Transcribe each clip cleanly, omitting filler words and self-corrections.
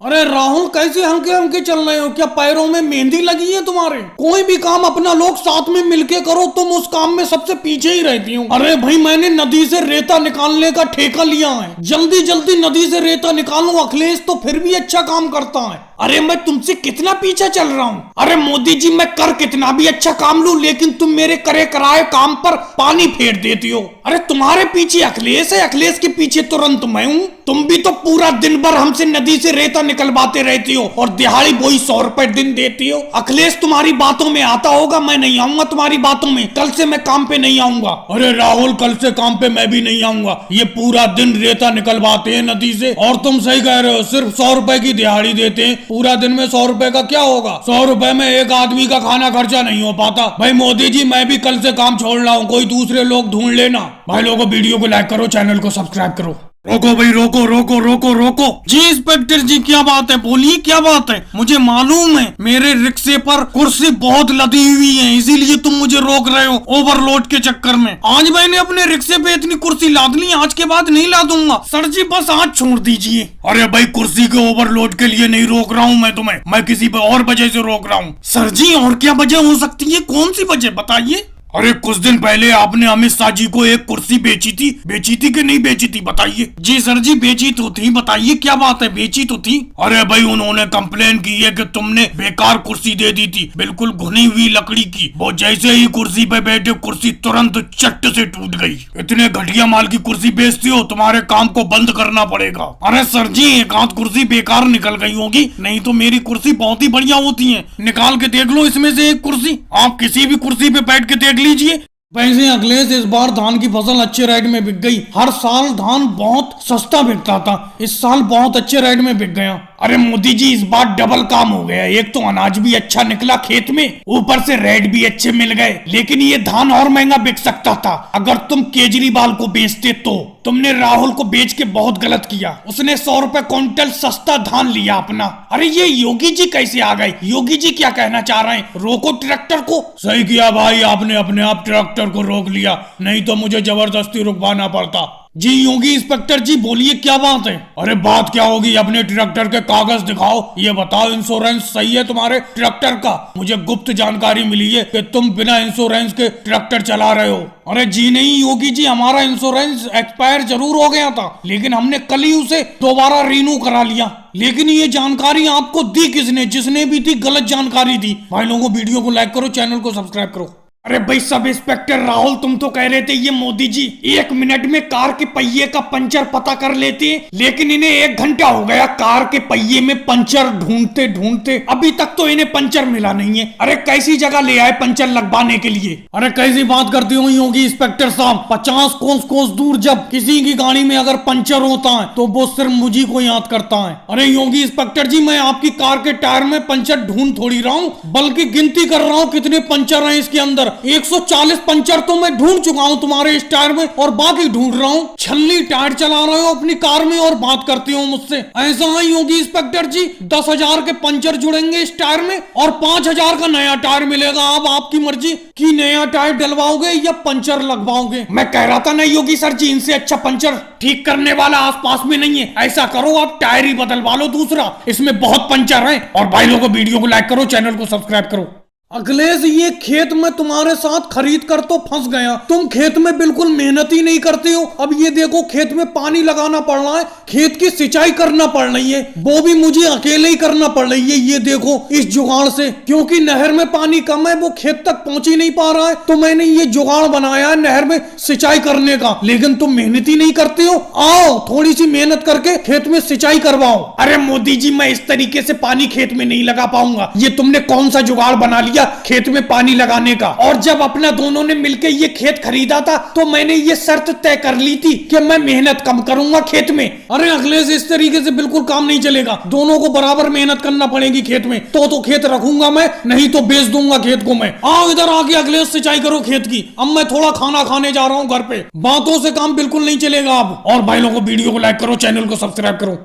अरे राहुल, कैसे हल्के हल्के चल रहे हो? क्या पैरों में मेहंदी लगी है तुम्हारे? कोई भी काम अपना लोग साथ में मिलके करो, तुम उस काम में सबसे पीछे ही रहती हो। अरे भाई, मैंने नदी से रेता निकालने का ठेका लिया है, जल्दी जल्दी नदी से रेता निकालो। अखिलेश तो फिर भी अच्छा काम करता है। अरे मैं तुमसे कितना पीछे चल रहा हूँ। अरे मोदी जी, मैं कर कितना भी अच्छा काम लूं, लेकिन तुम मेरे करे कराए काम पर पानी फेर देती हो। अरे तुम्हारे पीछे अखिलेश है, अखिलेश के पीछे तुरंत मैं हूँ। तुम भी तो पूरा दिन भर हमसे नदी से रेता निकलवाते रहती हो और दिहाड़ी वही 100 रुपए दिन देती हो। अखिलेश तुम्हारी बातों में आता होगा, मैं नहीं आऊंगा तुम्हारी बातों में। कल से मैं काम पे नहीं आऊंगा। अरे राहुल, कल से काम पे मैं भी नहीं आऊंगा। ये पूरा दिन रेता निकलवाते हैं नदी से, और तुम सही कह रहे हो, सिर्फ 100 रुपए की दिहाड़ी देते हैं। पूरा दिन में 100 रुपए का क्या होगा? 100 रुपए में एक आदमी का खाना खर्चा नहीं हो पाता। भाई मोदी जी, मैं भी कल से काम छोड़ रहा हूँ, कोई दूसरे लोग ढूंढ लेना। भाई लोगों, वीडियो को लाइक करो, चैनल को सब्सक्राइब करो। रोको भाई, रोको रोको रोको रोको। जी इंस्पेक्टर जी, क्या बात है? बोलिए, क्या बात है? मुझे मालूम है मेरे रिक्शे पर कुर्सी बहुत लदी हुई है, इसीलिए तुम मुझे रोक रहे हो ओवरलोड के चक्कर में। आज मैंने अपने रिक्शे पे इतनी कुर्सी लाद ली, आज के बाद नहीं लादूंगा। सर जी, बस आज छोड़ दीजिए। अरे भाई, कुर्सी के ओवरलोड के लिए नहीं रोक रहा हूँ मैं तुम्हें, मैं किसी और वजह से रोक रहा हूँ। सर जी, और क्या वजह हो सकती है? कौन सी वजह बताइए। अरे कुछ दिन पहले आपने अमित शाह जी को एक कुर्सी बेची थी कि नहीं बेची थी? बताइए। जी सर जी, बेची तो थी। बताइए क्या बात है? बेची तो थी। अरे भाई, उन्होंने कंप्लेन की है कि तुमने बेकार कुर्सी दे दी थी, बिल्कुल घुनी हुई लकड़ी की। वो जैसे ही कुर्सी पे बैठे, कुर्सी तुरंत चट से टूट गई। इतने घटिया माल की कुर्सी बेचती हो, तुम्हारे काम को बंद करना पड़ेगा। अरे सर जी, एक आध कुर्सी बेकार निकल गई होगी, नहीं तो मेरी कुर्सी बहुत ही बढ़िया होती है। निकाल के देख लो इसमें से एक कुर्सी, आप किसी भी कुर्सी पे बैठ के देख लीजिए। वैसे अखिलेश, इस बार धान की फसल अच्छे रेट में बिक गई। हर साल धान बहुत सस्ता बिकता था, इस साल बहुत अच्छे रेट में बिक गया। अरे मोदी जी, इस बार डबल काम हो गया। एक तो अनाज भी अच्छा निकला खेत में, ऊपर से रेट भी अच्छे मिल गए। लेकिन ये धान और महंगा बिक सकता था अगर तुम केजरीवाल को बेचते तो। तुमने राहुल को बेच के बहुत गलत किया। उसने 100 रुपए क्विंटल सस्ता धान लिया अपना। अरे ये योगी जी कैसे आ गए? योगी जी क्या कहना चाह रहे हैं? रोको ट्रैक्टर को। सही किया भाई, आपने अपने आप ट्रैक्टर को रोक लिया, नहीं तो मुझे जबरदस्ती रुकवाना पड़ता। जी योगी इंस्पेक्टर जी, बोलिए क्या बात है? अरे बात क्या होगी, अपने ट्रैक्टर के कागज दिखाओ। ये बताओ, इंश्योरेंस सही है तुम्हारे ट्रैक्टर का? मुझे गुप्त जानकारी मिली है कि तुम बिना इंश्योरेंस के ट्रैक्टर चला रहे हो। अरे जी नहीं योगी जी, हमारा इंश्योरेंस एक्सपायर जरूर हो गया था, लेकिन हमने कल ही उसे दोबारा रिन्यू करा लिया। लेकिन ये जानकारी आपको दी किसने? जिसने भी दी, गलत जानकारी दी। भाई लोगों, वीडियो को लाइक करो, चैनल को सब्सक्राइब करो। अरे भाई सब इंस्पेक्टर राहुल, तुम तो कह रहे थे ये मोदी जी 1 मिनट में कार के पहिए का पंचर पता कर लेते हैं, लेकिन इन्हें 1 घंटा हो गया कार के पहिए में पंचर ढूंढते ढूंढते, अभी तक तो इन्हें पंचर मिला नहीं है। अरे कैसी जगह ले आए पंचर लगवाने के लिए? अरे कैसी बात करती हो योगी इंस्पेक्टर साहब? 50 कोस दूर जब किसी की गाड़ी में अगर पंचर होता है तो वो सिर्फ मुझी को याद करता है। अरे योगी इंस्पेक्टर जी, मैं आपकी कार के टायर में पंचर ढूंढ थोड़ी रहा हूँ, बल्कि गिनती कर रहा हूँ कितने पंचर है इसके अंदर। 140 पंचर तो मैं ढूंढ चुका हूं तुम्हारे इस टायर में, और बाकी ढूंढ रहा हूं। छल्ली टायर चला रहे हो अपनी कार में और बात करती हो मुझसे। ऐसा है योगी इंस्पेक्टर जी, 10,000 के पंचर जुड़ेंगे इस टायर में और 5,000 का नया टायर मिलेगा। अब आपकी मर्जी कि नया टायर डलवाओगे या पंचर लगवाओगे। मैं कह रहा था ना योगी सर जी, इनसे अच्छा पंचर ठीक करने वाला आसपास में नहीं है। ऐसा करो, आप टायर ही बदलवा लो दूसरा, इसमें बहुत पंचर है। और भाई लोगों, वीडियो को लाइक करो, चैनल को सब्सक्राइब करो। अखिलेश, ये खेत में तुम्हारे साथ खरीद कर तो फंस गया। तुम खेत में बिल्कुल मेहनत ही नहीं करते हो। अब ये देखो, खेत में पानी लगाना पड़ रहा है, खेत की सिंचाई करना पड़ रही है, वो भी मुझे अकेले ही करना पड़ रही है। ये देखो इस जुगाड़ से, क्योंकि नहर में पानी कम है, वो खेत तक पहुंच ही नहीं पा रहा है, तो मैंने ये जुगाड़ बनाया है नहर में सिंचाई करने का। लेकिन तुम मेहनत ही नहीं करते हो। आओ, थोड़ी सी मेहनत करके खेत में सिंचाई करवाओ। अरे मोदी जी, मैं इस तरीके से पानी खेत में नहीं लगा पाऊंगा। ये तुमने कौन सा जुगाड़ बना लिया खेत में पानी लगाने का? और जब अपना दोनों ने मिलकर ये खेत खरीदा था तो मैंने ये शर्त तय कर ली थी कि मैं मेहनत कम करूंगा खेत में। अरे अखिलेश, इस तरीके से बिल्कुल काम नहीं चलेगा। दोनों को बराबर मेहनत करना पड़ेगी खेत में, तो खेत रखूंगा मैं, नहीं तो बेच दूंगा खेत को मैं। आओ इधर आके अखिलेश, सिंचाई करो खेत की। अब मैं थोड़ा खाना खाने जा रहा हूँ घर पे, बातों से काम बिल्कुल नहीं चलेगा अब। और भाई लोगों, वीडियो को लाइक करो, चैनल को सब्सक्राइब करो।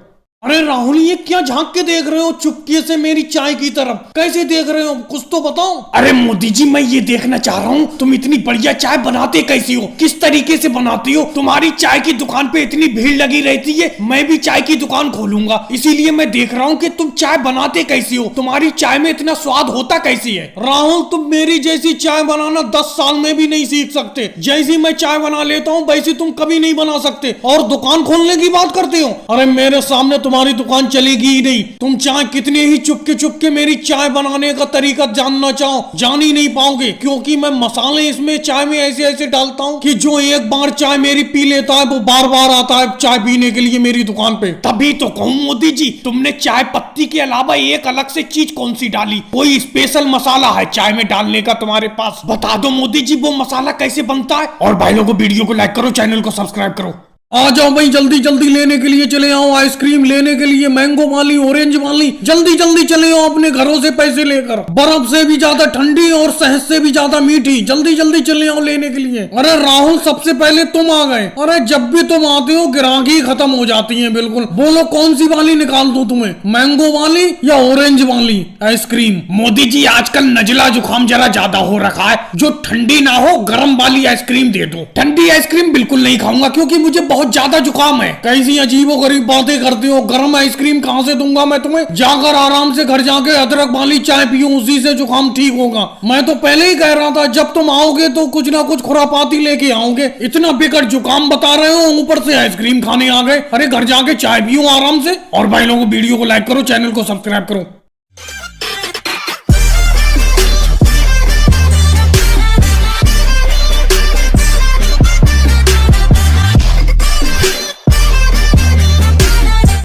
अरे राहुल, ये क्या झांक के देख रहे हो चुपके से मेरी चाय की तरफ? कैसे देख रहे हो, कुछ तो बताओ। अरे मोदी जी, मैं ये देखना चाह रहा हूँ तुम इतनी बढ़िया चाय बनाते कैसी हो, किस तरीके से बनाती हो। तुम्हारी चाय की दुकान पे इतनी भीड़ लगी रहती है, मैं भी चाय की दुकान खोलूंगा, इसीलिए मैं देख रहा हूँ कि तुम चाय बनाते कैसी हो, तुम्हारी चाय में इतना स्वाद होता कैसी है। राहुल, तुम मेरी जैसी चाय बनाना 10 साल में भी नहीं सीख सकते। जैसी मैं चाय बना लेता हूँ वैसी तुम कभी नहीं बना सकते, और दुकान खोलने की बात करते हो। अरे मेरे सामने तुम्हारी दुकान चलेगी ही नहीं। तुम चाहे कितने ही चुपके चुपके मेरी चाय बनाने का तरीका जानना चाहो, जान ही नहीं पाओगे, क्योंकि मैं मसाले इसमें चाय में ऐसे ऐसे डालता हूँ कि जो एक बार चाय मेरी पी लेता है वो बार बार आता है चाय पीने के लिए मेरी दुकान पे। तभी तो कहूँ मोदी जी, तुमने चाय पत्ती के अलावा एक अलग से चीज कौन सी डाली? कोई स्पेशल मसाला है चाय में डालने का तुम्हारे पास? बता दो मोदी जी, वो मसाला कैसे बनता है। और भाई लोगों, वीडियो को लाइक करो, चैनल को सब्सक्राइब करो। आ जाओ भाई, जल्दी जल्दी लेने के लिए चले आओ, आइसक्रीम लेने के लिए, मैंगो वाली, ऑरेंज वाली, जल्दी जल्दी चले आओ अपने घरों से पैसे लेकर। बर्फ से भी ज्यादा ठंडी और शहद से भी ज्यादा मीठी, जल्दी जल्दी चले आओ लेने के लिए। अरे राहुल, सबसे पहले तुम आ गए। अरे जब भी तुम आते हो ग्राहकी खत्म हो जाती है बिल्कुल। बोलो कौन सी वाली निकाल दूं तुम्हें, मैंगो वाली या ऑरेंज वाली आइसक्रीम? मोदी जी, आजकल नजला जुकाम जरा ज्यादा हो रखा है, जो ठंडी ना हो गर्म वाली आइसक्रीम दे दो। ठंडी आइसक्रीम बिल्कुल नहीं खाऊंगा, क्योंकि मुझे बहुत ज्यादा जुकाम है। कैसी अजीबो गरीब बातें करते हो, गर्म आइसक्रीम कहां से दूंगा मैं तुम्हें? जाकर आराम से घर जाके अदरक वाली चाय पियो, उसी से जुकाम ठीक होगा। मैं तो पहले ही कह रहा था जब तुम आओगे तो कुछ ना कुछ खुरापाती लेके आओगे। इतना बिकट जुकाम बता रहे हो, ऊपर से आइसक्रीम खाने आ गए। अरे घर जाके चाय पियो आराम से। और भाई लोगों, वीडियो को लाइक करो, चैनल को सब्सक्राइब करो।